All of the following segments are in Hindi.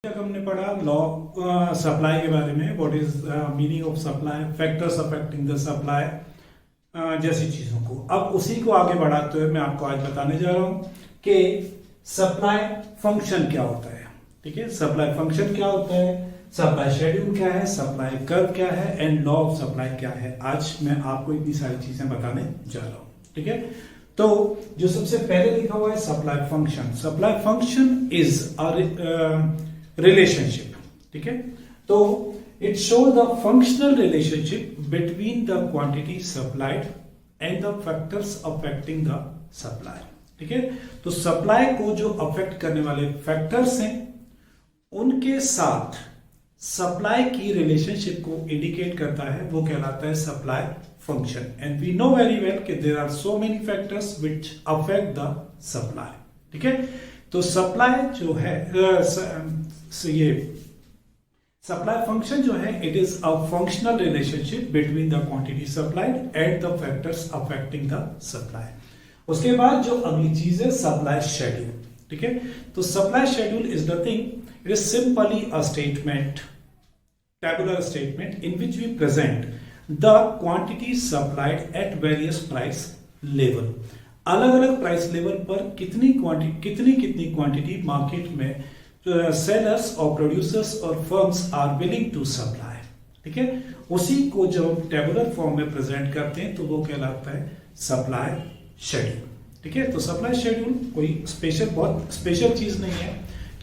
तक हमने पढ़ा लॉ सप्लाई के बारे में, what is meaning of supply, factors affecting the supply जैसी चीजों को। अब उसी को आगे बढ़ाते हुए मैं आपको आज बताने जा रहा हूं कि सप्लाई फंक्शन क्या होता है। ठीक है, सप्लाई फंक्शन क्या होता है, सप्लाई शेड्यूल क्या है, सप्लाई कर्व क्या है एंड लॉ ऑफ सप्लाई क्या है। आज मैं आपको इतनी सारी चीजें बताने जा रहा हूं। ठीक है, तो जो सबसे पहले लिखा हुआ है supply function. Supply function is relationship. ठीक है, तो it show the functional relationship between the quantity supplied and the factors affecting the supply. ठीक है, तो सप्लाई को जो अफेक्ट करने वाले फैक्टर्स हैं उनके साथ सप्लाई की रिलेशनशिप को इंडिकेट करता है, वो कहलाता है supply function. And we know very well कि there are so many factors which affect the supply. ठीक है, तो सप्लाई जो है ये सप्लाई फंक्शन जो है it is a functional relationship between the quantity supplied and the factors affecting the supply. उसके बाद जो अगली चीज है सप्लाई शेड्यूल। ठीक है, तो supply schedule is nothing, it is simply a statement, tabular statement in which we present the quantity supplied at various price level। अलग अलग प्राइस लेवल पर कितनी क्वांटिटी मार्केट में सेलर्स और प्रोड्यूसर्स और firms are willing to supply. ठीक है, उसी को जब टेबुलर फॉर्म में प्रेजेंट करते हैं तो वो कहलाता है सप्लाई शेड्यूल। ठीक है, तो सप्लाई शेड्यूल कोई बहुत स्पेशल चीज नहीं है,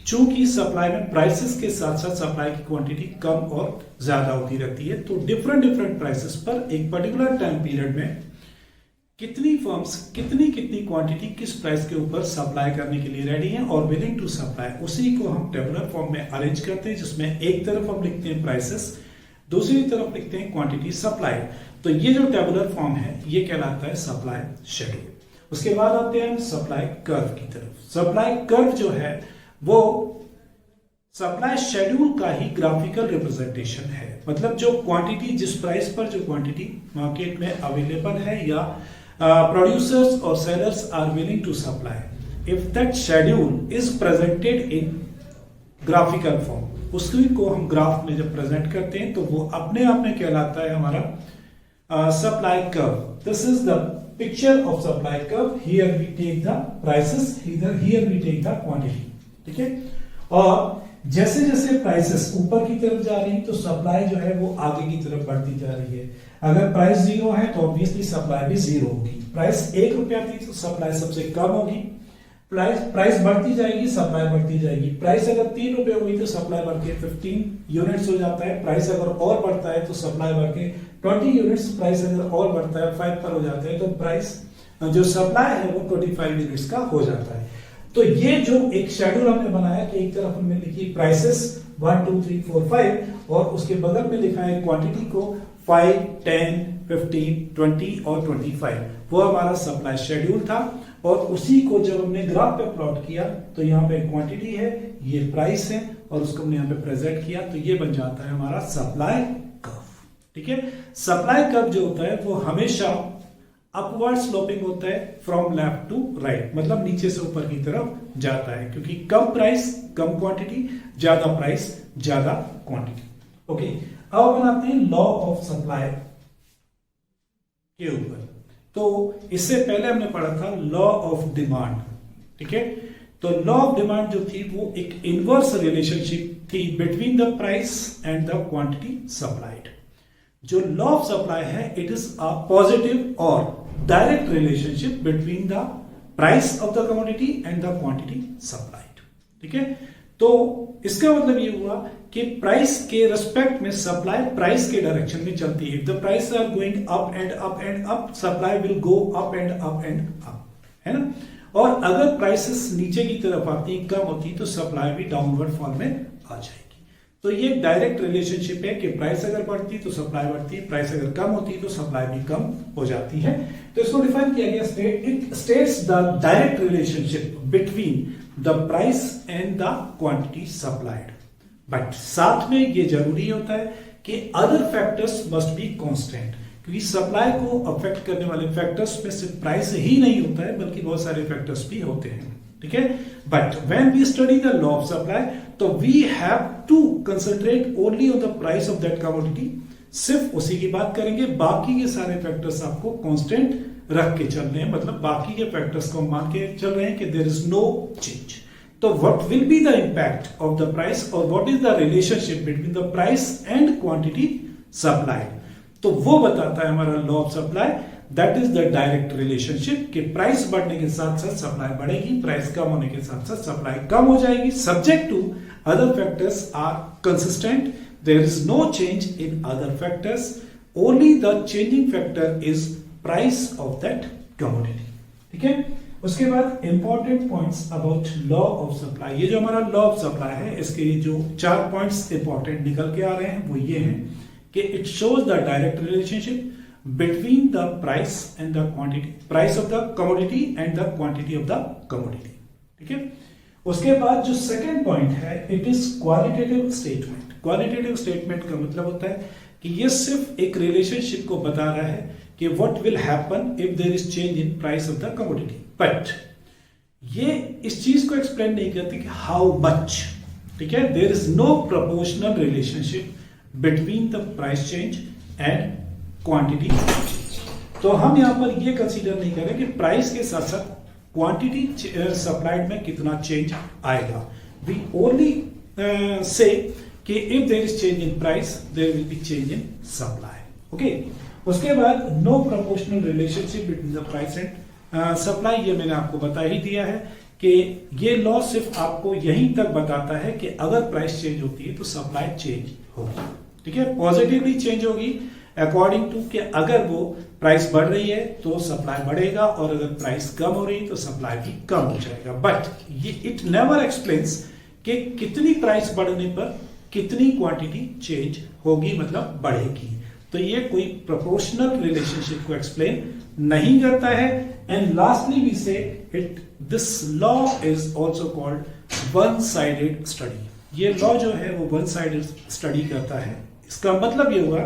चूंकि सप्लाई में प्राइसेस के साथ साथ सप्लाई की क्वांटिटी कम और ज्यादा होती रहती है। तो डिफरेंट प्राइसेस पर एक पर्टिकुलर टाइम पीरियड में कितनी फर्म्स कितनी क्वांटिटी किस प्राइस के ऊपर सप्लाई करने के लिए रेडी हैं और विलिंग टू सप्लाई, उसी को हम टेबुलर फॉर्म में अरेंज करते हैं, जिसमें एक तरफ हम लिखते हैं प्राइसेस, दूसरी तरफ लिखते हैं क्वांटिटी सप्लाई। तो ये जो टेबुलर फॉर्म है ये कहलाता है सप्लाई शेड्यूल। उसके बाद आते हैं हम सप्लाई कर्व की तरफ। सप्लाई कर्व जो है वो सप्लाई शेड्यूल का ही ग्राफिकल रिप्रेजेंटेशन है, मतलब जो क्वांटिटी जिस प्राइस पर जो क्वांटिटी मार्केट में अवेलेबल है या प्रोड्यूसर्स और sellers are willing to supply, if that schedule is presented in graphical form, उसकी को हम ग्राफ में जब प्रेजेंट करते हैं तो वो अपने आप में कहलाता है हमारा supply curve. This is the picture of supply curve. Here we take the prices, here we take the quantity. ठीक है, और जैसे जैसे प्राइसेस ऊपर की तरफ जा रही है तो सप्लाई जो है वो आगे की तरफ बढ़ती जा रही है। अगर प्राइस 0 है तो ऑब्वियसली सप्लाई भी 0 होगी। प्राइस 1 रुपया थी तो सप्लाई सबसे कम होगी। प्राइस बढ़ती जाएगी, सप्लाई बढ़ती जाएगी। प्राइस अगर 3 रुपए हुई तो सप्लाई बढ़ के 15 यूनिट्स हो जाता है। प्राइस अगर और बढ़ता है तो सप्लाई बढ़ के 20 यूनिट्स, प्राइस अगर और बढ़ता है 5 पर हो जाता है तो प्राइस जो सप्लाई है वो 25 यूनिट्स का हो जाता है। तो ये जो एक शेड्यूल हमने बनाया कि एक तरफ हमने लिखी प्राइसेस 1 2 3 4 5 और उसके बगल में लिखा है क्वांटिटी को 5 10 15 20 और 25, वो हमारा सप्लाई शेड्यूल था। और उसी को जब हमने ग्राफ पे प्लॉट किया तो यहाँ पे क्वांटिटी है, ये प्राइस है और उसको हमने यहाँ पे प्रेजेंट किया तो ये बन जाता है हमारा सप्लाई कर्व। ठीक है, सप्लाई कर्व जो होता है वो हमेशा अपवर्ड स्लोपिंग होता है फ्रॉम लेफ्ट टू राइट, मतलब नीचे से ऊपर की तरफ जाता है, क्योंकि कम प्राइस कम क्वांटिटी, ज्यादा प्राइस ज्यादा क्वांटिटी। ओके, अब बनाते हैं लॉ ऑफ सप्लाई के ऊपर। तो इससे पहले हमने पढ़ा था लॉ ऑफ डिमांड। ठीक है, तो लॉ ऑफ डिमांड जो थी वो एक इनवर्स रिलेशनशिप थी between the price and the quantity supplied. जो लॉ ऑफ सप्लाई है इट इज अ पॉजिटिव और direct relationship between the price of the commodity and the quantity supplied. ठीक है, तो इसका मतलब ये हुआ कि प्राइस के रिस्पेक्ट में सप्लाई प्राइस के डायरेक्शन में चलती है। If the price are going up and up and up, supply will go up and up and up, है ना। और अगर प्राइसेस नीचे की तरफ आती, कम होती, तो सप्लाई भी डाउनवर्ड फॉल में आ जाएगी। तो ये डायरेक्ट रिलेशनशिप है कि प्राइस अगर बढ़ती तो सप्लाई बढ़ती, प्राइस अगर कम होती तो सप्लाई भी कम हो जाती है। तो इसको डिफाइन किया गया, it states the direct relationship between the price and the quantity supplied. But साथ में ये जरूरी होता है कि other factors must be constant, क्योंकि सप्लाई को अफेक्ट करने वाले फैक्टर्स में सिर्फ प्राइस ही नहीं होता है बल्कि बहुत सारे फैक्टर्स भी होते हैं। ठीक है, but when we study the law of supply, तो we have to concentrate only on the price of that commodity, सिर्फ उसी की बात करेंगे, बाकी के सारे फैक्टर्स आपको कांस्टेंट रख के चल रहे हैं, मतलब बाकी के फैक्टर्स को मान के चल रहे हैं कि देयर इज नो चेंज। तो what will be the impact of the price और what is the relationship between the price and quantity supplied, तो वो बताता है हमारा law of supply, that is the direct relationship कि प्राइस बढ़ने के साथ साथ सप्लाई बढ़ेगी, प्राइस कम होने के साथ साथ सप्लाई कम हो जाएगी, subject to other factors are consistent, there is no change in other factors, only the changing factor is price of that commodity. ठीक है, उसके बाद important points about law of supply. ये जो हमारा लॉ ऑफ सप्लाई है, इसके जो 4 पॉइंट्स इंपॉर्टेंट निकल के आ रहे हैं वो ये हैं कि it shows the direct relationship between the price and the quantity, price of the commodity and the quantity of the commodity. ठीक है, उसके बाद जो सेकेंड पॉइंट है, it is qualitative statement. Qualitative statement का मतलब होता है कि ये सिर्फ एक रिलेशनशिप को बता रहा है कि what will happen if there is change in price of the commodity, but ये इस चीज को एक्सप्लेन नहीं करती कि how much। ठीक है, there is no proportional relationship between the price change and quantity change। तो हम यहां पर ये कंसीडर नहीं करें कि प्राइस के साथ साथ क्वांटिटी सप्लाइड में कितना चेंज आएगा। वी ओनली से कि if there is change in price there will be change in supply। Okay, उसके बाद no proportional relationship between the price and supply, ये मैंने आपको बता ही दिया है कि ये लॉ सिर्फ आपको यहीं तक बताता है कि अगर प्राइस चेंज होती है तो सप्लाई चेंज होगी। ठीक है, पॉजिटिवली चेंज होगी अकॉर्डिंग टू कि अगर वो प्राइस बढ़ रही है तो सप्लाई बढ़ेगा और अगर प्राइस कम हो रही है तो सप्लाई भी कम हो जाएगा। बट ये इट नेवर एक्सप्लेन्स कि कितनी प्राइस बढ़ने पर कितनी क्वांटिटी चेंज होगी, मतलब बढ़ेगी। तो ये कोई प्रोपोर्शनल रिलेशनशिप को एक्सप्लेन नहीं करता है। एंड लास्टली वी से it this law is also called one sided study. ये लॉ जो है वो वन साइडेड स्टडी करता है। इसका मतलब ये हुआ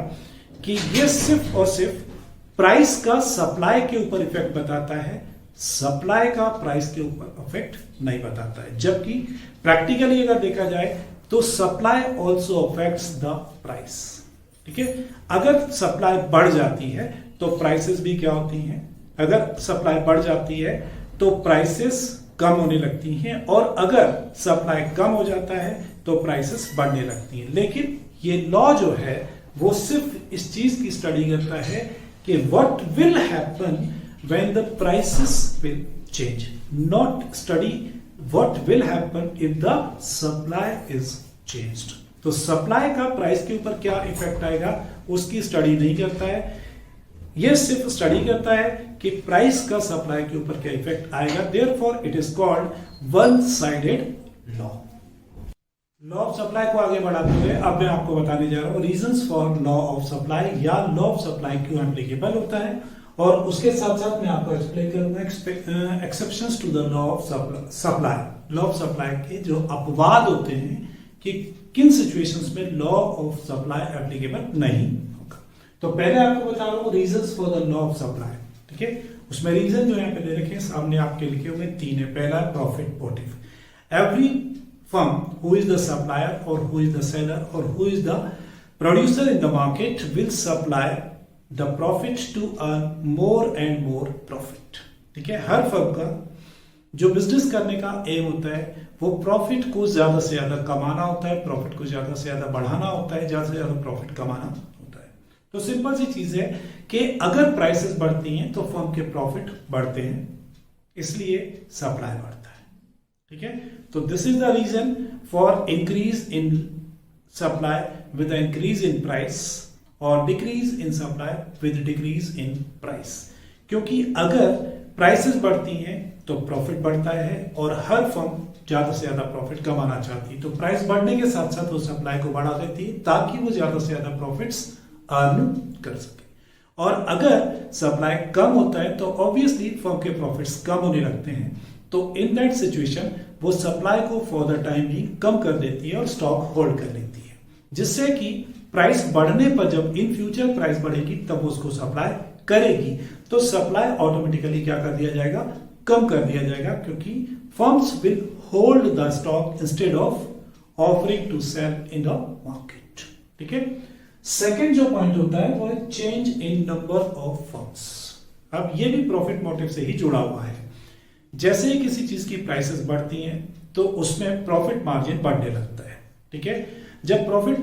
कि ये सिर्फ और सिर्फ प्राइस का सप्लाई के ऊपर इफेक्ट बताता है, सप्लाई का प्राइस के ऊपर इफेक्ट नहीं बताता है। जबकि प्रैक्टिकली अगर देखा जाए तो supply also affects the price. ठीक है, अगर सप्लाई बढ़ जाती है तो प्राइसेस भी क्या होती हैं, अगर सप्लाई बढ़ जाती है तो प्राइसेस कम होने लगती हैं, और अगर सप्लाई कम हो जाता है तो प्राइसेस बढ़ने लगती हैं। लेकिन ये लॉ जो है वो सिर्फ इस चीज की स्टडी करता है कि what will happen when the prices will change, not study what will happen if the supply is changed. तो सप्लाई का प्राइस के ऊपर क्या इफेक्ट आएगा उसकी स्टडी नहीं करता है, यह सिर्फ स्टडी करता है कि प्राइस का सप्लाई के ऊपर क्या इफेक्ट आएगा। Therefore it is called one sided law. Law of supply को आगे बढ़ाते हुए अब मैं आपको बताने जा रहा हूं reasons for law of supply, या लॉ ऑफ सप्लाई क्यों एप्लीकेबल होता है, और उसके साथ साथ मैं आपको एक्सप्लेन करूंगा exceptions to the law of supply. Law of supply के जो अपवाद होते हैं कि किन सिचुएशंस में लॉ ऑफ सप्लाई एप्लीकेबल नहीं होगा। तो पहले आपको बता रहा हूं reasons for the law of supply. ठीक है, उसमें रीजन जो यहाँ पे दे रखे हैं सामने आपके लिखे हुए 3 है। पहला profit motive. Every firm who is the supplier और हु इज द सेलर और who is the producer in the market will supply the profit to earn more and more profit. ठीक है, हर फर्म का जो बिजनेस करने का एम होता है वो प्रॉफिट को ज्यादा से ज्यादा कमाना होता है, प्रॉफिट को ज्यादा से ज्यादा बढ़ाना होता है, ज्यादा से ज्यादा प्रॉफिट कमाना होता है। तो सिंपल सी चीज है कि अगर प्राइसेस बढ़ती हैं तो फर्म के प्रॉफिट बढ़ते हैं, इसलिए सप्लाई बढ़ता है। ठीक है, तो this is the reason for increase in supply with increase in price और decrease in supply with decrease in price. क्योंकि अगर प्राइसेस बढ़ती हैं तो प्रॉफिट बढ़ता है और हर फर्म ज्यादा से ज्यादा प्रॉफिट कमाना चाहती है, तो प्राइस बढ़ने के साथ साथ वो सप्लाई को बढ़ा देती है ताकि वो ज्यादा से ज्यादा प्रॉफिट्स अर्न कर सके। और अगर सप्लाई कम होता है तो ऑब्वियसली फर्म के प्रॉफिट्स कम होने लगते हैं। तो इन दैट सिचुएशन वो सप्लाई को फॉर द टाइम भी कम कर देती है और स्टॉक होल्ड कर लेती है, जिससे कि प्राइस बढ़ने पर जब इन फ्यूचर प्राइस बढ़ेगी तब उसको सप्लाई करेगी, तो सप्लाई ऑटोमेटिकली क्या कर दिया जाएगा, कम कर दिया जाएगा, क्योंकि firms will hold the stock instead of offering to sell in the market. ठीक है। सेकेंड जो पॉइंट होता है वो है change in number of firms. अब ये भी प्रॉफिट मोटिव से ही जुड़ा हुआ है। जैसे ही किसी चीज की प्राइसेस बढ़ती हैं तो उसमें प्रॉफिट मार्जिन बढ़ने लगता है। ठीक है। जब प्रॉफिट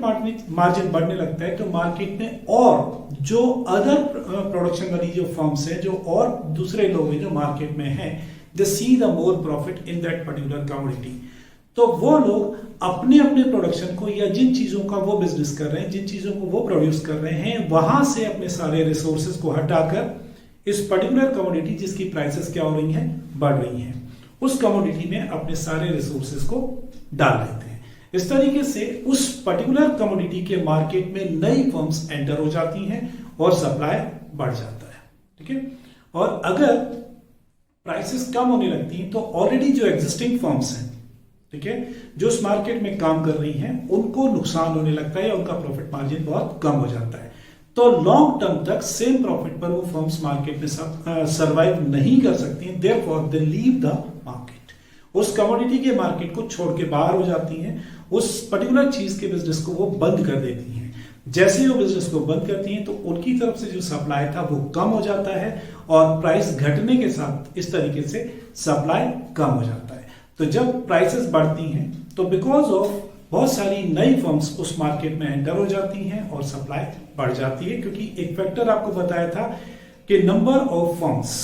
मार्जिन बढ़ने लगता है तो मार्केट में और जो अदर प्रोडक्शन वाली जो फर्म्स हैं, जो और दूसरे लोग हैं जो मार्केट में हैं, they see the more profit in that particular commodity. तो वो लोग अपने अपने प्रोडक्शन को या जिन चीजों का वो बिजनेस कर रहे हैं, जिन चीजों को वो प्रोड्यूस कर रहे हैं, वहां से अपने सारे रिसोर्सेज को हटाकर इस पर्टिकुलर कमोडिटी जिसकी प्राइसेस क्या हो रही हैं, बढ़ रही हैं, उस कमोडिटी में अपने सारे रिसोर्सेज को डाल लेते हैं। इस तरीके से उस पर्टिकुलर कमोडिटी के मार्केट में नई फर्म्स एंटर हो जाती हैं और सप्लाई बढ़ जाता है। ठीक है। और अगर प्राइसेस कम होने लगती हैं तो ऑलरेडी जो एग्जिस्टिंग फर्म्स हैं, ठीक है, जो उस मार्केट में काम कर रही हैं, उनको नुकसान होने लगता है, उनका प्रॉफिट मार्जिन बहुत कम हो जाता है। तो लॉन्ग टर्म तक सेम प्रॉफिट पर वो फर्म्स मार्केट में सर्वाइव नहीं कर सकती हैं, therefore they leave the market. उस कमोडिटी के मार्केट को छोड़ के बाहर हो जाती हैं, उस पर्टिकुलर चीज के बिजनेस को वो बंद कर देती हैं। जैसे ही वो बिजनेस को बंद करती हैं तो उनकी तरफ से जो सप्लाई था वो कम हो जाता है और प्राइस घटने के साथ इस तरीके से सप्लाई कम हो जाता है। तो जब प्राइसेस बढ़ती हैं तो बिकॉज ऑफ बहुत सारी नई फर्म्स उस मार्केट में एंटर हो जाती हैं और सप्लाई बढ़ जाती है, क्योंकि एक फैक्टर आपको बताया था कि नंबर ऑफ फर्म्स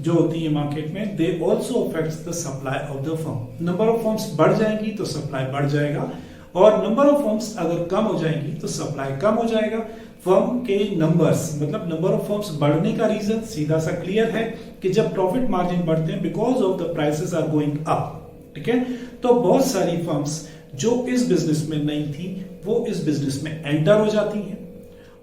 जो होती है मार्केट में, they also affects the supply of the firm. Number of firms बढ़ जाएंगी तो सप्लाई बढ़ जाएगा, और नंबर ऑफ फर्म्स अगर कम हो जाएंगी तो सप्लाई कम हो जाएगा। फर्म के नंबर्स मतलब नंबर ऑफ फर्म्स बढ़ने का रीजन सीधा सा क्लियर है कि जब प्रॉफिट मार्जिन बढ़ते हैं because of the prices are going up. ठीक है। तो बहुत सारी फर्म्स जो इस बिजनेस में नहीं थी वो इस बिजनेस में एंटर हो जाती हैं,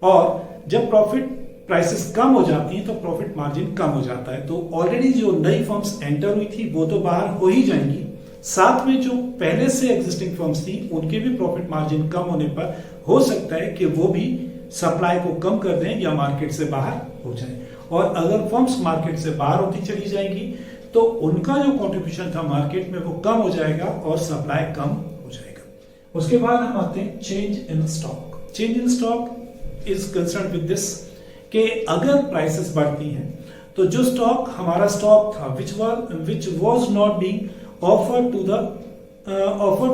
और जब प्रॉफिट प्राइसेस कम हो जाती हैं तो प्रॉफिट मार्जिन कम हो जाता है। तो ऑलरेडी जो नई फर्म्स एंटर हुई थी वो तो बाहर हो ही जाएंगी, साथ में जो पहले से एग्जिस्टिंग फर्म्स थी उनके भी प्रॉफिट मार्जिन कम होने पर हो सकता है कि वो भी सप्लाई को कम कर दें या मार्केट से बाहर हो जाएं। और अगर फर्म्स मार्केट से बाहर होती चली जाएंगी तो उनका जो कंट्रीब्यूशन था मार्केट में वो कम हो जाएगा और सप्लाई कम हो जाएगा। उसके बाद हम आते हैं change in stock. Change in stock is concern with this कि अगर प्राइसेस बढ़ती हैं तो जो स्टॉक हमारा स्टॉक था which was not being offered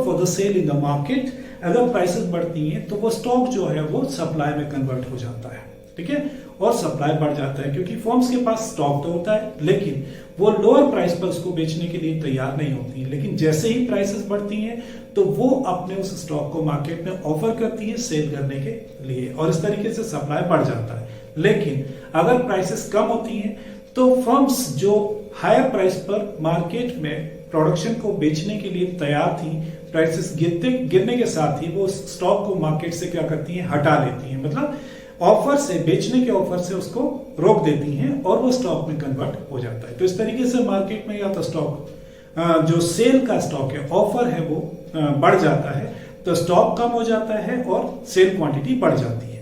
for the sale in the market, अगर प्राइसेस बढ़ती हैं तो वो स्टॉक जो है वो सप्लाई में कन्वर्ट हो जाता है। ठीक है। और सप्लाई बढ़ जाता है क्योंकि फर्म्स के पास स्टॉक तो होता है लेकिन वो लोअर प्राइस पर उसको बेचने के लिए तैयार नहीं होती है। लेकिन जैसे ही प्राइसेस बढ़ती हैं तो वो अपने उस स्टॉक को मार्केट में ऑफर करती है सेल करने के लिए, और इस तरीके से सप्लाई बढ़ जाता है। लेकिन अगर प्राइसेस कम होती हैं तो फर्म्स जो हायर प्राइस पर मार्केट में प्रोडक्शन को बेचने के लिए तैयार थी, प्राइसेस गिरने के साथ ही वो स्टॉक को मार्केट से क्या करती हैं, हटा लेती हैं, मतलब ऑफर से, बेचने के ऑफर से उसको रोक देती हैं और वो स्टॉक में कन्वर्ट हो जाता है। तो इस तरीके से मार्केट में या तो स्टॉक जो सेल का स्टॉक है, ऑफर है, वो बढ़ जाता है तो स्टॉक कम हो जाता है और सेल क्वांटिटी बढ़ जाती है।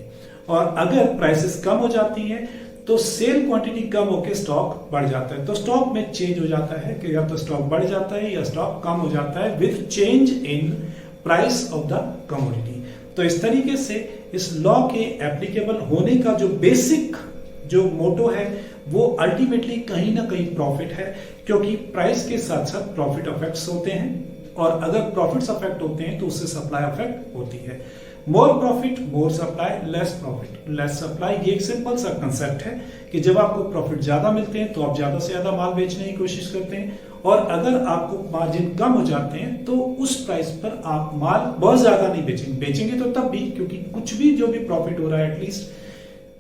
और अगर प्राइसेस कम हो जाती हैं तो सेल क्वांटिटी कम होकर स्टॉक बढ़ जाता है। तो स्टॉक में चेंज हो जाता है कि या तो स्टॉक बढ़ जाता है या स्टॉक कम हो जाता है with change in price of the commodity. तो इस तरीके से इस लॉ के एप्लीकेबल होने का जो बेसिक जो मोटो है वो अल्टीमेटली कहीं ना कहीं प्रॉफिट है, क्योंकि प्राइस के साथ साथ प्रॉफिट अफेक्ट्स होते हैं, और अगर प्रॉफिट्स अफेक्ट होते हैं तो उससे सप्लाई अफेक्ट होती है। More profit more supply, less profit less supply, ये एक सिंपल सा कंसेप्ट है कि जब आपको प्रॉफिट ज्यादा मिलते हैं तो आप ज्यादा से ज्यादा माल बेचने की कोशिश करते हैं, और अगर आपको मार्जिन कम हो जाते हैं तो उस प्राइस पर आप माल बहुत ज्यादा नहीं बेचेंगे तो तब भी, क्योंकि कुछ भी जो भी प्रॉफिट हो रहा है एटलीस्ट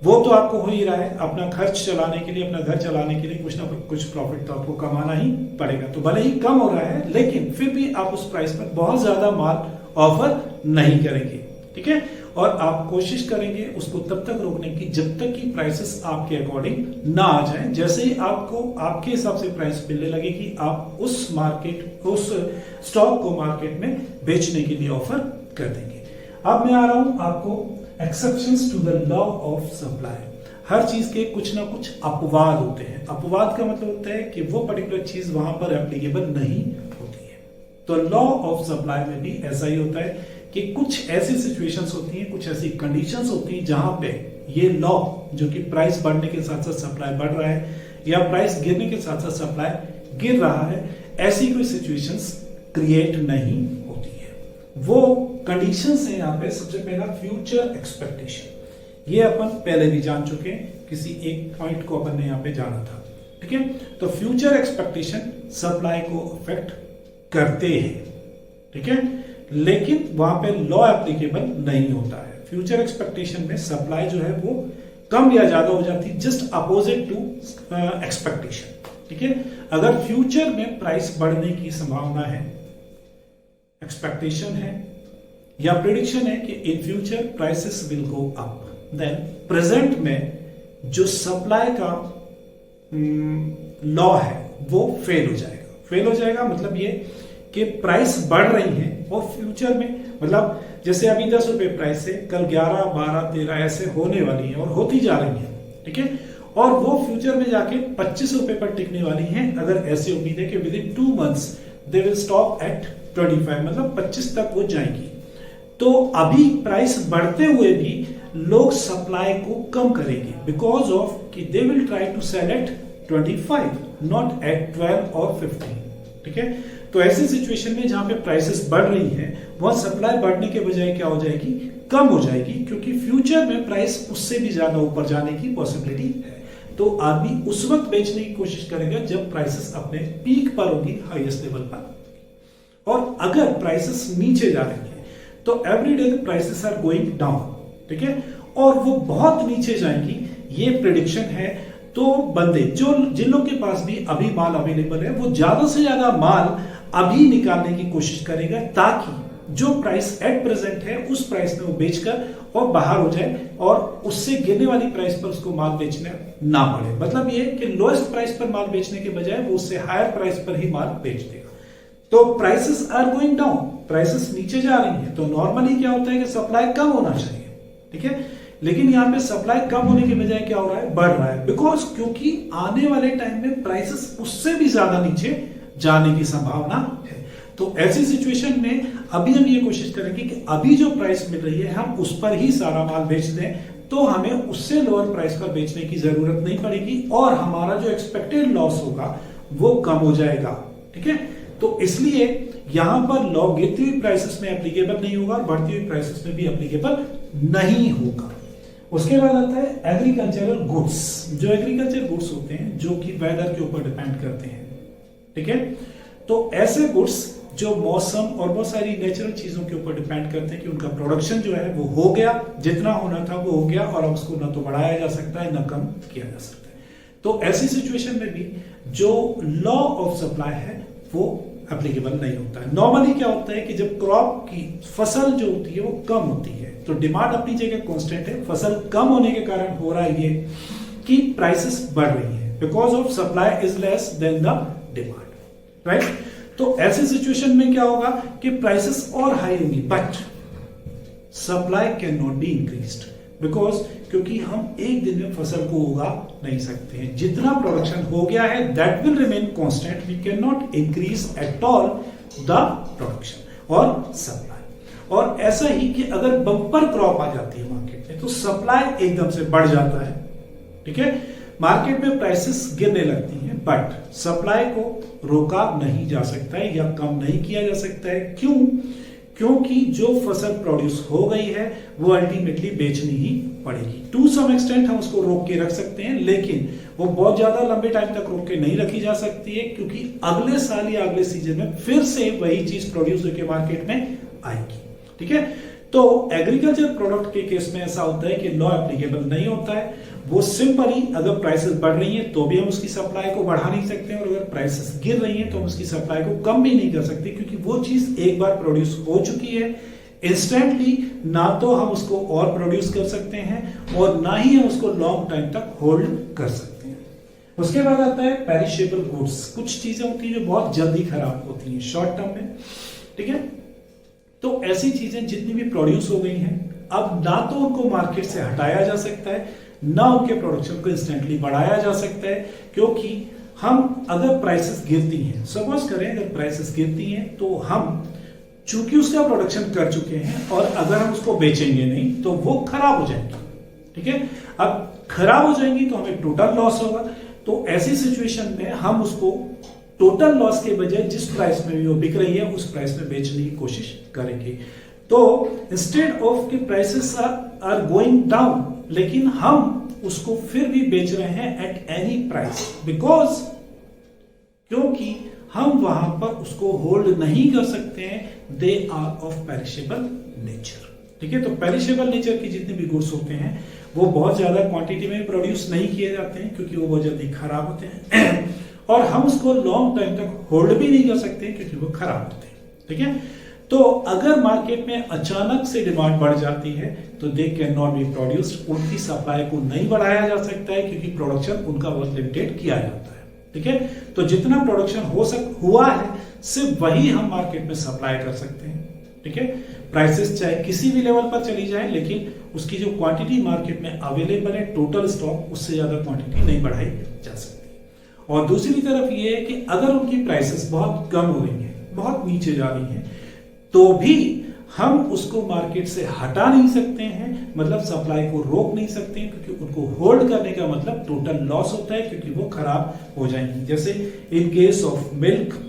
वो तो आपको हो ही रहा है, अपना खर्च चलाने के लिए, अपना घर चलाने के लिए कुछ ना कुछ प्रॉफिट तो आपको कमाना ही पड़ेगा। तो भले ही कम हो रहा है लेकिन फिर भी आप उस प्राइस पर बहुत ज्यादा माल ऑफर नहीं करेंगे। ठीक है। और आप कोशिश करेंगे उसको तब तक रोकने की जब तक कि प्राइसेस आपके अकॉर्डिंग ना आ जाएं। जैसे ही आपको आपके हिसाब से प्राइस मिलने लगे कि आप उस स्टॉक को मार्केट में बेचने के लिए ऑफर कर देंगे। अब मैं आ रहा हूं आपको exceptions to the law of supply. हर चीज के कुछ ना कुछ अपवाद होते हैं। अपवाद का मतलब होता है कि वो पर्टिकुलर चीज वहां पर एप्लीकेबल नहीं होती है। तो लॉ ऑफ सप्लाई में भी ऐसा ही होता है कि कुछ ऐसी सिचुएशंस होती हैं, कुछ ऐसी कंडीशंस होती हैं जहां पे ये लॉ जो कि प्राइस बढ़ने के साथ साथ सप्लाई बढ़ रहा है या प्राइस गिरने के साथ साथ सप्लाई गिर रहा है, ऐसी कोई सिचुएशंस क्रिएट नहीं होती है। वो कंडीशंस है यहाँ पे सबसे पहला फ्यूचर एक्सपेक्टेशन। ये अपन पहले भी जान चुके हैं, किसी एक पॉइंट को अपन ने यहाँ पे जाना था। ठीक है, तो फ्यूचर एक्सपेक्टेशन सप्लाई को अफेक्ट करते हैं। ठीक है, लेकिन वहां पे लॉ एप्लीकेबल नहीं होता है। फ्यूचर एक्सपेक्टेशन में सप्लाई जो है वो कम या ज्यादा हो जाती है, जस्ट अपोजिट टू एक्सपेक्टेशन। ठीक है, अगर फ्यूचर में प्राइस बढ़ने की संभावना है, एक्सपेक्टेशन है या प्रिडिक्शन है कि in future prices will go up, then present में जो सप्लाई का लॉ है वो फेल हो जाएगा। फेल हो जाएगा मतलब ये कि प्राइस बढ़ रही है और फ्यूचर में, मतलब जैसे अभी 10 रुपए प्राइस है, कल 11, 12, 13 ऐसे होने वाली है और होती जा रही है। ठीक है, और वो फ्यूचर में जाके 25 रुपए पर टिकने वाली है। अगर ऐसी उम्मीद है कि with in 2 months they will stop at 25, मतलब 25 तक वो जाएगी। तो अभी प्राइस बढ़ते हुए भी लोग सप्लाई को कम करेंगे बिकॉज ऑफ कि they will try to sell at 25, not at 12 और 15। ठीक है, तो ऐसी सिचुएशन में जहां पे प्राइसेस बढ़ रही हैं वहां सप्लाई बढ़ने के बजाय क्या हो जाएगी, कम हो जाएगी, क्योंकि फ्यूचर में प्राइस उससे भी ज्यादा ऊपर जाने की पॉसिबिलिटी है। तो आदमी उस वक्त बेचने की कोशिश करेगा जब प्राइसेस अपने पीक पर होगी, हाईएस्ट लेवल पर। और अगर प्राइसेस नीचे जा रही है तो every day prices are going down. ठीक है, और वो बहुत नीचे जाएंगी, ये प्रेडिक्शन है। तो बंदे जो जिन लोगों के पास भी अभी माल अवेलेबल है वो ज्यादा से ज्यादा माल अभी निकालने की कोशिश करेगा ताकि जो प्राइस एट प्रेजेंट है उस प्राइस में वो बेचकर और बाहर हो जाए और उससे गिरने वाली प्राइस पर उसको माल बेचना ना पड़े। मतलब ये कि लोएस्ट प्राइस पर माल बेचने के बजाय वो उससे हायर प्राइस पर ही माल बेच देगा। तो prices are going down, prices नीचे जा रही है, तो नॉर्मली क्या होता है कि सप्लाई कम होना चाहिए। ठीक है, लेकिन यहां पे सप्लाई कम होने के बजाय क्या हो रहा है, बढ़ रहा है, बिकॉज क्योंकि आने वाले टाइम में प्राइसेस उससे भी ज्यादा नीचे जाने की संभावना है। तो ऐसी सिचुएशन में अभी हम ये कोशिश करेंगे कि अभी जो प्राइस मिल रही है हम उस पर ही सारा माल बेच दें, तो हमें उससे लोअर प्राइस पर बेचने की जरूरत नहीं पड़ेगी और हमारा जो एक्सपेक्टेड लॉस होगा वो कम हो जाएगा। ठीक है, तो इसलिए यहां पर लॉ गिरती हुई प्राइसेस में एप्लीकेबल नहीं होगा और बढ़ती हुई प्राइसेस में भी एप्लीकेबल नहीं होगा। उसके बाद आता है एग्रीकल्चरल गुड्स। जो एग्रीकल्चर गुड्स होते हैं जो कि वेदर के ऊपर डिपेंड करते हैं। ठीक है, तो ऐसे गुड्स जो मौसम और बहुत सारी नेचुरल चीजों के ऊपर डिपेंड करते हैं कि उनका प्रोडक्शन जो है वो हो गया, जितना होना था वो हो गया और अब उसको ना तो बढ़ाया जा सकता है ना कम किया जा सकता है। तो ऐसी सिचुएशन में भी जो लॉ ऑफ सप्लाई है वो एप्लीकेबल नहीं होता है। नॉर्मली क्या होता है कि जब क्रॉप की फसल जो होती है वो कम होती है तो डिमांड अपनी जगह कांस्टेंट है, फसल कम होने के कारण हो रहा है ये कि प्राइसेस बढ़ रही है because of supply is less than the demand. Right, तो ऐसी सिचुएशन में क्या होगा कि प्राइसेस और हाई होंगी but supply can not be increased because क्योंकि हम एक दिन में फसल को उगा नहीं सकते हैं। जितना प्रोडक्शन हो गया है that will remain constant, we can not increase at all the production और सप्लाई। और ऐसा ही कि अगर बम्पर क्रॉप आ जाती है मार्केट में तो सप्लाई एकदम से बढ़ जाता है। ठीक है, मार्केट में प्राइसेस गिरने लगती हैं बट सप्लाई को रोका नहीं जा सकता है या कम नहीं किया जा सकता है। क्यों? क्योंकि जो फसल प्रोड्यूस हो गई है वो अल्टीमेटली बेचनी ही पड़ेगी। टू सम एक्सटेंट हम उसको रोक के रख सकते हैं लेकिन वो बहुत ज्यादा लंबे टाइम तक रोक के नहीं रखी जा सकती है क्योंकि अगले साल या अगले सीजन में फिर से वही चीज प्रोड्यूस होकर मार्केट में आएगी। ठीक है, तो एग्रीकल्चर प्रोडक्ट के केस में ऐसा होता है कि लॉ एप्लीकेबल नहीं होता है। वो सिंपली अगर प्राइसेस बढ़ रही हैं तो भी हम उसकी सप्लाई को बढ़ा नहीं सकते और अगर प्राइसेस गिर रही हैं तो हम उसकी सप्लाई को कम भी नहीं कर सकते क्योंकि वो चीज एक बार प्रोड्यूस हो चुकी है इंस्टेंटली। ना तो हम उसको और प्रोड्यूस कर सकते हैं और ना ही हम उसको लॉन्ग टाइम तक होल्ड कर सकते हैं। उसके बाद आता है पेरिशेबल गुड्स। कुछ चीजें होती हैं जो बहुत जल्दी खराब होती हैं शॉर्ट टर्म में। ठीक है, तो ऐसी चीजें जितनी भी प्रोड्यूस हो गई हैं अब ना तो उनको मार्केट से हटाया जा सकता है ना उनके प्रोडक्शन को इंस्टेंटली बढ़ाया जा सकता है क्योंकि हम अगर प्राइसेस गिरती हैं, सपोज करें अगर प्राइसेस गिरती हैं, तो हम चूंकि उसका प्रोडक्शन कर चुके हैं और अगर हम उसको बेचेंगे नहीं तो वो खराब हो जाएंगी। ठीक है, अब खराब हो जाएंगी तो हमें टोटल लॉस होगा। तो ऐसी सिचुएशन में हम उसको टोटल लॉस के बजाय जिस प्राइस में भी वो बिक रही है उस प्राइस में बेचने की कोशिश करेंगे। तो इंस्टेड ऑफ कि प्राइसेस आर गोइंग डाउन, लेकिन हम उसको फिर भी बेच रहे हैं एट एनी प्राइस, बिकॉज क्योंकि हम वहां पर उसको होल्ड नहीं कर सकते हैं, they are of perishable nature. ठीक है, तो पेरिशेबल नेचर की जितने भी गुड्स होते हैं वो बहुत ज्यादा क्वांटिटी में प्रोड्यूस नहीं किए जाते हैं क्योंकि वो बहुत जल्दी खराब होते हैं और हम उसको लॉन्ग टाइम तक होल्ड भी नहीं कर सकते क्योंकि वो खराब होते हैं। ठीक है, तो अगर मार्केट में अचानक से डिमांड बढ़ जाती है तो they can not be produced, उनकी सप्लाई को नहीं बढ़ाया जा सकता है क्योंकि प्रोडक्शन उनका बहुत लिमिटेड किया जाता है। ठीक है, तो जितना प्रोडक्शन हुआ है सिर्फ वही हम मार्केट में सप्लाई कर सकते हैं। ठीक है, प्राइसेस चाहे किसी भी लेवल पर चली जाए लेकिन उसकी जो क्वांटिटी मार्केट में अवेलेबल है टोटल स्टॉक, उससे ज्यादा क्वांटिटी नहीं बढ़ाई जा सकती। और दूसरी तरफ ये है कि अगर उनकी प्राइसेस बहुत कम हो रही है, बहुत नीचे जा रही है, तो भी हम उसको मार्केट से हटा नहीं सकते हैं, मतलब सप्लाई को रोक नहीं सकते हैं क्योंकि उनको होल्ड करने का मतलब टोटल लॉस होता है क्योंकि वो खराब हो जाएंगी। जैसे इन केस ऑफ मिल्क,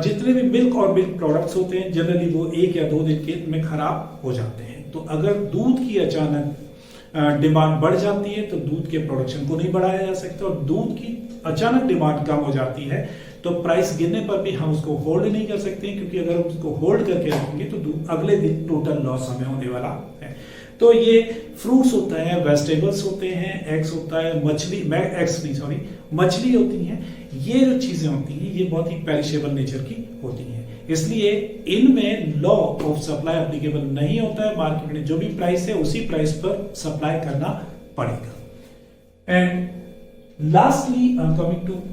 जितने भी मिल्क और मिल्क प्रोडक्ट्स होते हैं जनरली वो 1 या 2 दिन के में खराब हो जाते हैं। तो अगर दूध की अचानक डिमांड बढ़ जाती है तो दूध के प्रोडक्शन को नहीं बढ़ाया जा सकता, और दूध की अचानक डिमांड कम हो जाती है तो प्राइस गिरने पर भी हम उसको होल्ड नहीं कर सकते क्योंकि अगर हम उसको होल्ड करके रखेंगे तो अगले दिन टोटल लॉस हमें होने वाला है। तो ये फ्रूट्स होता है, वेजिटेबल्स होते हैं, एग्स होता है, मछली होती हैं, ये जो चीजें होती हैं ये बहुत ही पेरिशेबल नेचर की होती हैं, इसलिए इनमें लॉ ऑफ सप्लाई एप्लीकेबल नहीं होता है। मार्केट में जो भी प्राइस है उसी प्राइस पर सप्लाई करना पड़ेगा। And lastly I am coming to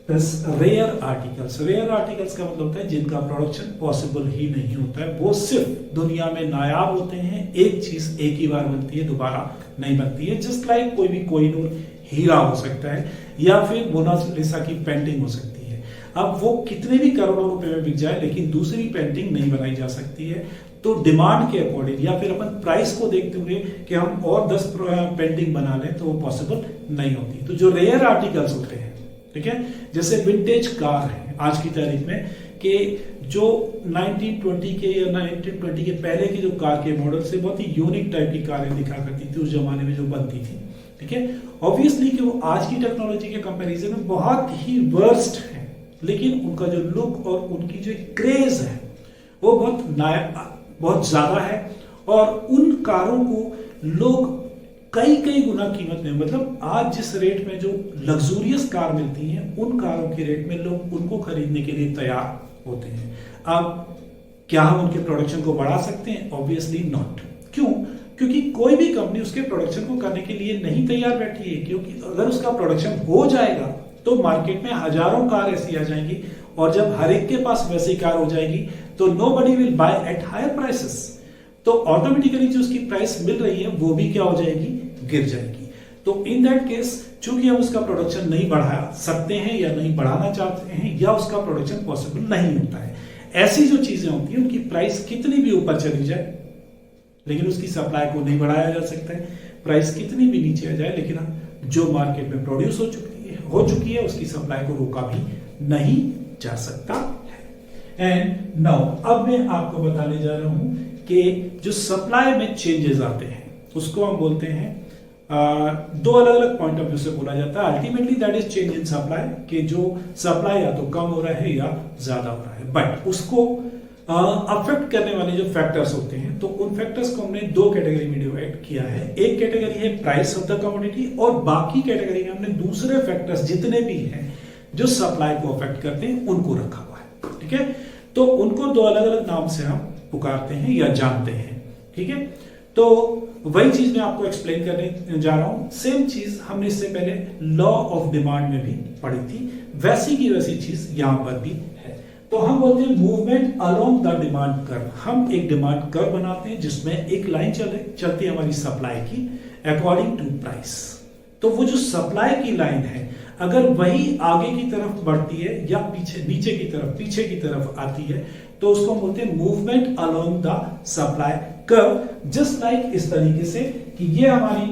rare articles. Rare articles का मतलब होता है जिनका प्रोडक्शन पॉसिबल ही नहीं होता है, वो सिर्फ दुनिया में नायाब होते हैं, एक चीज एक ही बार बनती है, दोबारा नहीं बनती है। जस्ट लाइक कोई भी कोहिनूर हीरा हो सकता है या फिर मोनालिसा की पेंटिंग हो सकती है। अब वो कितने भी करोड़ों रुपए में बिक जाए लेकिन दूसरी पेंटिंग नहीं बनाई जा सकती है। तो डिमांड के अकॉर्डिंग या फिर अपन प्राइस को देखते हुए कि हम और 10 पेंटिंग बना लें तो वो पॉसिबल नहीं होती। तो जो रेयर आर्टिकल्स होते हैं, ठीक है, जैसे विंटेज कार है आज की तारीख में, कि जो 1920 के या 1920 के पहले के जो कार के मॉडल से बहुत ही यूनिक टाइप की कारें दिखा करती थी उस जमाने में जो बनती थी। ठीक है, ऑब्वियसली कि वो आज की टेक्नोलॉजी के कंपैरिजन में बहुत ही वर्स्ट है, लेकिन उनका जो लुक और उनकी जो क्रेज है वो बहुत ज्यादा है, और उन कारों को लोग कई गुना कीमत में, मतलब आज जिस रेट में जो लग्जूरियस कार मिलती हैं उन कारों के रेट में लोग उनको खरीदने के लिए तैयार होते हैं। अब क्या हम उनके प्रोडक्शन को बढ़ा सकते हैं? Obviously not. क्यों? क्योंकि कोई भी कंपनी उसके प्रोडक्शन को करने के लिए नहीं तैयार बैठी है, क्योंकि अगर उसका प्रोडक्शन हो जाएगा तो मार्केट में हजारों कार ऐसी आ जाएंगी, और जब हर एक के पास वैसी कार हो जाएगी तो nobody will buy at higher prices, तो ऑटोमेटिकली जो उसकी प्राइस मिल रही है वो भी क्या हो जाएगी, गिर जाएगी। तो इन दैट केस चूंकि हम उसका प्रोडक्शन नहीं बढ़ा सकते हैं या नहीं बढ़ाना चाहते हैं या उसका प्रोडक्शन पॉसिबल नहीं होता है, ऐसी जो चीजें होती हैं उनकी प्राइस कितनी भी ऊपर चली जाए लेकिन उसकी सप्लाई को नहीं बढ़ाया जा सकता है। प्राइस कितनी भी नीचे आ जाए लेकिन जो मार्केट में प्रोड्यूस हो चुकी है उसकी सप्लाई को रोका भी नहीं जा सकता है। एंड नाउ अब मैं आपको बताने जा रहा हूं कि जो सप्लाई में चेंजेस आते हैं उसको हम बोलते हैं, दो अलग अलग पॉइंट ऑफ व्यू से बोला जाता है। Ultimately that is change in supply, कि जो सप्लाई या तो कम हो रहा है या ज्यादा हो रहा है, बट उसको अफेक्ट करने वाले जो फैक्टर्स होते हैं तो उन फैक्टर्स को हमने दो कैटेगरी में डिवाइड किया है। एक कैटेगरी है प्राइस ऑफ द कमोडिटी, और बाकी कैटेगरी में हमने दूसरे फैक्टर्स जितने भी हैं जो सप्लाई को अफेक्ट करते हैं उनको रखा हुआ है। ठीक है, तो उनको दो अलग अलग नाम से हम पुकारते हैं या जानते हैं। ठीक है, तो वही चीज मैं आपको एक्सप्लेन करने जा रहा हूं। सेम चीज हमने इससे पहले लॉ ऑफ डिमांड में भी पढ़ी थी, वैसी की वैसी चीज यहां पर भी है। तो हम बोलते हैं movement along the demand curve. हम एक डिमांड कर्व बनाते हैं जिसमें एक लाइन चलती है हमारी सप्लाई की अकॉर्डिंग टू प्राइस। तो वो जो सप्लाई की लाइन है, अगर वही आगे की तरफ बढ़ती है या पीछे की तरफ आती है तो उसको बोलते हैं movement along the supply curve. Just like इस तरीके से कि ये हमारी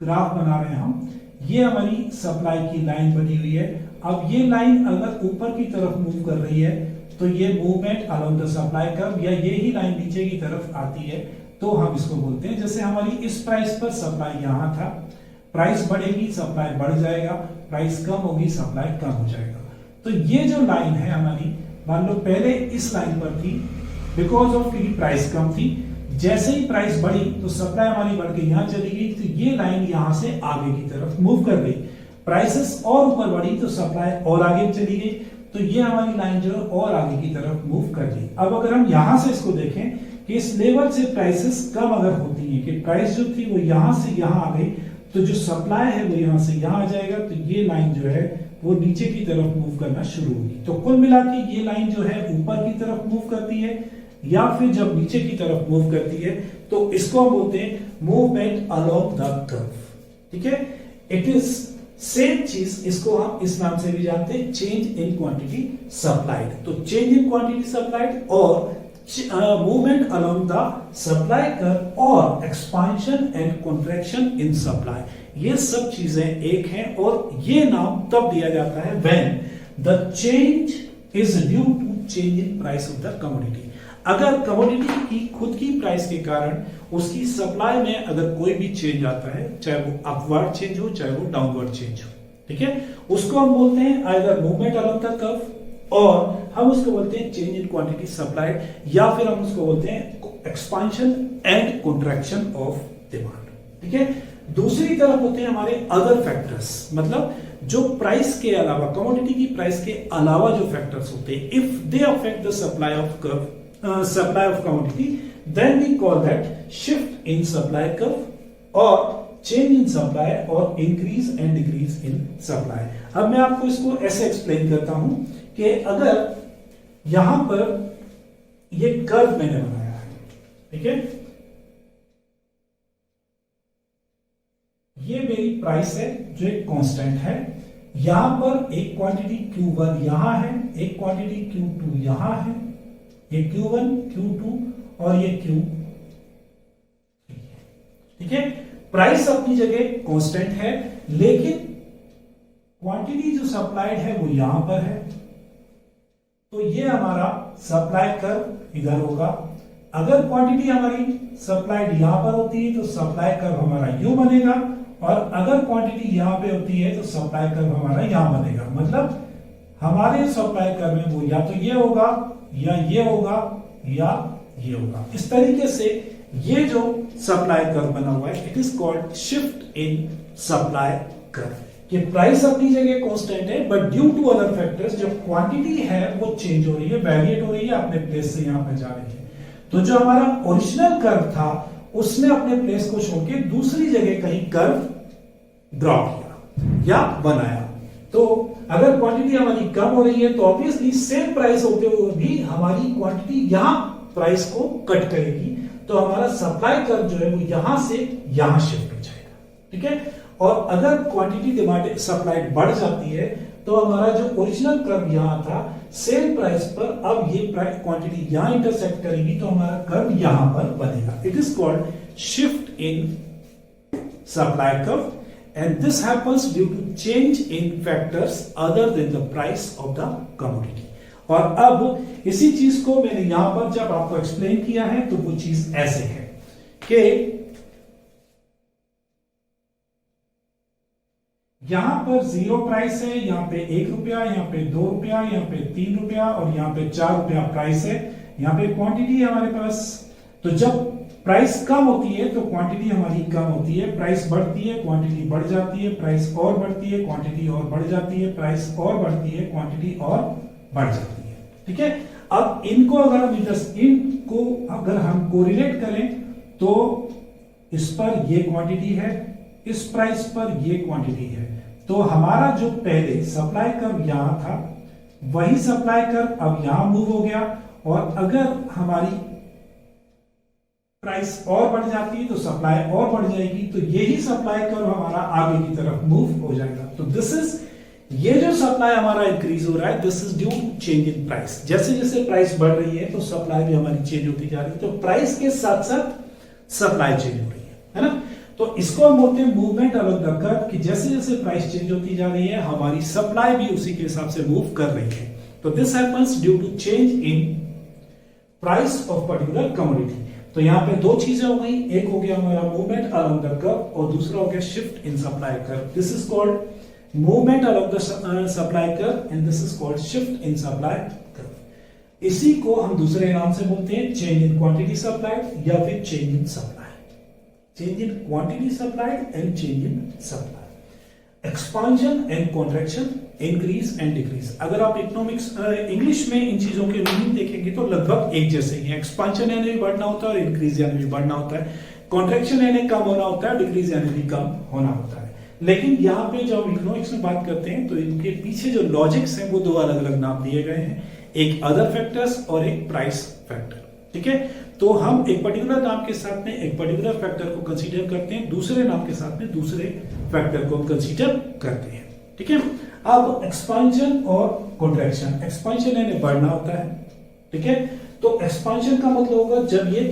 ग्राफ बना रहे हैं हम, ये हमारी सप्लाई की लाइन बनी हुई है। अब ये लाइन अगर ऊपर की तरफ मूव कर रही है तो ये movement along the supply curve, या ये ही लाइन नीचे की तरफ आती है तो हम इसको बोलते हैं, जैसे हमारी इस प्राइस पर सप्लाई यहां था, प्राइस बढ़ेगी सप्लाई बढ़ जाएगा, प्राइस कम होगी सप्लाई कम हो जाएगा। तो ये जो लाइन है हमारी, मान लो पहले इस लाइन पर थी, बिकॉज ऑफ कि प्राइस कम थी, जैसे ही प्राइस बढ़ी तो सप्लाई हमारी बढ़ के यहां चली गई, तो ये लाइन यहां से आगे की तरफ मूव कर गई। प्राइसेस और ऊपर बढ़ी तो सप्लाई और आगे चली गई, तो ये हमारी लाइन जो है और आगे की तरफ मूव कर गई। अब अगर हम यहां से इसको देखें कि इस लेवल से प्राइसेस कम अगर होती है, कि प्राइस जो थी वो यहां से यहां आ गई, तो जो सप्लाई है वो यहां से यहां आ जाएगा, तो ये लाइन जो है वो नीचे की तरफ मूव करना शुरू होगी। तो कुल मिला के ये लाइन जो है ऊपर की तरफ मूव करती है, या फिर जब नीचे की तरफ मूव करती है तो इसको हम बोलते हैं मूवमेंट अलोंग द कर्व। ठीक है, इट इज सेम चीज, इसको हम इस नाम से भी जानते हैं, चेंज इन क्वांटिटी सप्लाइड। तो चेंज इन क्वांटिटी सप्लाइड और movement along the supply curve और expansion and contraction in supply, ये सब चीजें एक हैं, और ये नाम तब दिया जाता है when the change is due to change in price of the commodity. अगर कमोडिटी की खुद की प्राइस के कारण उसकी सप्लाई में अगर कोई भी चेंज आता है, चाहे वो अपवर्ड चेंज हो चाहे वो डाउनवर्ड चेंज हो, ठीक है, उसको हम बोलते हैं either movement along the curve, और हम उसको बोलते हैं चेंज इन क्वांटिटी सप्लाइड, या फिर हम उसको बोलते हैं expansion and contraction of demand. ठीक है, दूसरी तरफ होते हैं हमारे अदर फैक्टर्स, मतलब जो प्राइस के अलावा, कमोडिटी की प्राइस के अलावा जो फैक्टर्स होते हैं, if they affect the supply of curve, supply of commodity, then we call that shift in supply curve or change in supply or increase and decrease in supply। अब मैं आपको इसको ऐसे एक्सप्लेन करता हूं कि अगर यहां पर ये कर्व मैंने बनाया है, ठीक है, ये मेरी प्राइस है जो एक कांस्टेंट है, यहां पर एक क्वांटिटी Q1 यहां है, एक क्वांटिटी Q2 यहां है, ये Q1 Q2 और ये Q, ठीक है, प्राइस अपनी जगह कांस्टेंट है, लेकिन क्वांटिटी जो सप्लाइड है वो यहां पर है, तो ये हमारा सप्लाई कर्व इधर होगा। अगर क्वांटिटी हमारी सप्लाइड यहां पर होती है तो सप्लाई कर्व हमारा यू बनेगा, और अगर क्वांटिटी यहां पे होती है तो सप्लाई कर्व हमारा यहां बनेगा। मतलब हमारे सप्लाई कर्व में वो या तो ये होगा या ये होगा या ये होगा। इस तरीके से ये जो सप्लाई कर्व बना हुआ है, it is called shift in supply curve, कि प्राइस अपनी जगह कांस्टेंट है, but due to other factors जो क्वांटिटी है वो चेंज हो रही है, वेरिएट हो रही है, अपने प्लेस से यहां पर जा रही है। तो जो हमारा ओरिजिनल कर्व था उसने अपने प्लेस को छोड़ के दूसरी जगह कहीं कर्व ड्रॉ किया या बनाया। तो अगर क्वांटिटी हमारी कम हो रही है तो ऑब्वियसली सेम प्राइस होते हुए भी हमारी क्वांटिटी यहां प्राइस को कट करेगी, तो हमारा सप्लाई कर्व जो है वो यहां से यहां शिफ्ट हो जाएगा। ठीक है, और अगर क्वांटिटी डिमांड सप्लाई बढ़ जाती है तो हमारा जो ओरिजिनल कर्व यहां था सेम प्राइस पर, अब ये क्वांटिटी यहां इंटरसेक्ट करेगी तो हमारा कर्व यहां पर बनेगा। It is called shift in supply curve, and this happens due to change in factors other than the price of the commodity। और अब इसी चीज को मैंने यहां पर जब आपको एक्सप्लेन किया है तो वो चीज ऐसे है कि यहां पर 0 प्राइस है, यहां पे 1 रुपया, यहां पे 2 रुपया, यहां पे 3 रुपया और यहां पे 4 रुपया प्राइस है, यहां पे क्वांटिटी है हमारे पास। तो जब प्राइस कम होती है तो क्वांटिटी हमारी कम होती है, प्राइस बढ़ती है क्वांटिटी बढ़ जाती है, प्राइस और बढ़ती है क्वांटिटी और बढ़ जाती है, प्राइस और बढ़ती है क्वांटिटी और बढ़ जाती है। ठीक है, अब इनको अगर हम कोरिलेट करें तो इस पर ये क्वांटिटी है, इस प्राइस पर ये क्वांटिटी है, तो हमारा जो पहले सप्लाई कर्व यहां था वही सप्लाई कर्व अब यहां मूव हो गया, और अगर हमारी प्राइस और बढ़ जाती है तो सप्लाई और बढ़ जाएगी, तो यही सप्लाई कर्व हमारा आगे की तरफ मूव हो जाएगा। तो दिस इज, ये जो सप्लाई हमारा इंक्रीज हो रहा है, this is due to change in price. जैसे जैसे प्राइस बढ़ रही है तो सप्लाई भी हमारी चेंज होती जा रही है, तो प्राइस के साथ साथ सप्लाई चेंज हो रही है ना। तो इसको हम बोलते हैं मूवमेंट अलोंग द कर्व, कि जैसे जैसे प्राइस चेंज होती जा रही है हमारी सप्लाई भी उसी के हिसाब से मूव कर रही है। तो this happens due to change in price of particular commodity. तो यहां पे दो चीजें हो गई, एक हो गया हमारा मूवमेंट अलोंग द कर्व और दूसरा हो गया shift in supply curve. This is called movement along the supply curve and this is called shift in supply curve. इसी को हम दूसरे नाम से बोलते हैं चेंज इन क्वांटिटी सप्लाइड या फिर change in supply. Change in quantity supplied and change in supply. Expansion and contraction, increase and decrease. अगर आप इकोनॉमिक्स इंग्लिश में इन चीजों के मीनिंग देखेंगे तो लगभग एक जैसे ही है। एक्सपांशन यानी भी बढ़ना होता है और इंक्रीज यानी भी बढ़ना होता है। कॉन्ट्रैक्शन यानी कम होना होता है, डिक्रीज यानी भी कम होना होता है। लेकिन यहाँ पे जब हम इकोनॉमिक्स में बात करते हैं तो इनके पीछे जो लॉजिक्स हैं वो दो अलग अलग नाम दिए गए हैं, एक अदर फैक्टर्स और एक प्राइस फैक्टर। ठीक है, तो हम एक पर्टिकुलर नाम के साथ में एक पर्टिकुलर फैक्टर को कंसीडर करते हैं, दूसरे नाम के साथ में दूसरे फैक्टर को कंसीडर करते हैं। ठीक है, अब एक्सपांशन और कॉन्ट्रैक्शन। एक्सपांशन यानी बढ़ना होता है, ठीक है, तो एक्सपांशन का मतलब होगा जब ये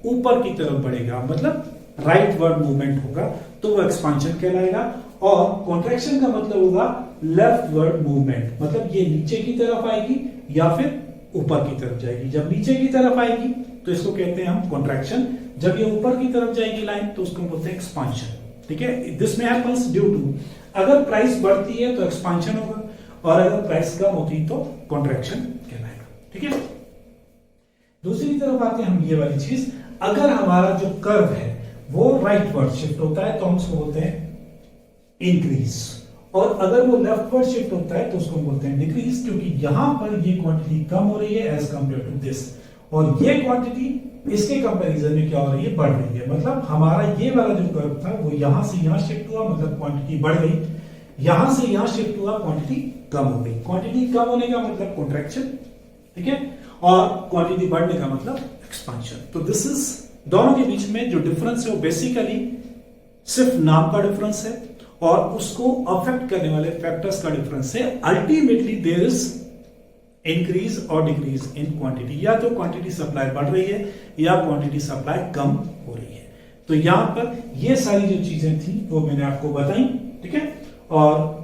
ऊपर की तरफ बढ़ेगा, मतलब राइटवर्ड मूवमेंट होगा तो वो एक्सपांशन कहलाएगा। और कॉन्ट्रैक्शन का मतलब होगा लेफ्टवर्ड मूवमेंट, मतलब ये नीचे की तरफ आएगी या फिर ऊपर की तरफ जाएगी। जब नीचे की तरफ आएगी तो इसको कहते हैं हम कॉन्ट्रैक्शन, जब ये ऊपर की तरफ जाएगी लाइन तो उसको बोलते हैं एक्सपांशन। ठीक है, दिस में हैपेंस ड्यू टू, अगर प्राइस बढ़ती है तो एक्सपांशन होगा और अगर प्राइस कम होती है तो कॉन्ट्रैक्शन कहलाएगा। ठीक है, दूसरी तरफ आते हैं हम ये वाली चीज, अगर हमारा जो कर्व है वो राइटवर्ड शिफ्ट होता है तो हम उसको बोलते हैं इंक्रीज, और अगर वो लेफ्टवर्ड शिफ्ट होता है तो उसको बोलते हैं डिक्रीज, क्योंकि यहां पर ये क्वांटिटी कम हो रही है एज कंपेयर टू दिस, और ये क्वांटिटी इसके कंपैरिजन में क्या हो रही है, बढ़ रही है। मतलब हमारा ये वाला जो कर्व था वो यहां से यहां शिफ्ट हुआ, मतलब क्वांटिटी बढ़ गई, यहां से यहां शिफ्ट हुआ, क्वांटिटी कम हो गई। क्वांटिटी कम होने का मतलब कॉन्ट्रैक्शन, ठीक है, और क्वांटिटी बढ़ने का मतलब एक्सपांशन। तो दिस इज, दोनों के बीच में जो डिफरेंस है वो बेसिकली सिर्फ नाम का डिफरेंस है और उसको अफेक्ट करने वाले फैक्टर्स का डिफरेंस है। अल्टीमेटली देयर इज इंक्रीज और डिक्रीज इन क्वांटिटी, या तो क्वांटिटी सप्लाई बढ़ रही है या क्वांटिटी सप्लाई कम हो रही है। तो यहां पर ये सारी जो चीजें थी वो मैंने आपको बताई, ठीक है, और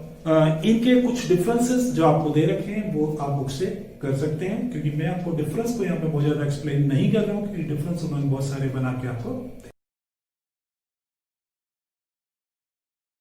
इनके कुछ डिफरेंसेस जो आपको दे रखे हैं वो आप बुक से कर सकते हैं, क्योंकि मैं आपको डिफरेंस को यहाँ पे बहुत ज्यादा एक्सप्लेन नहीं कर रहा हूं, क्योंकि डिफरेंस उन्होंने बहुत सारे बना के आपको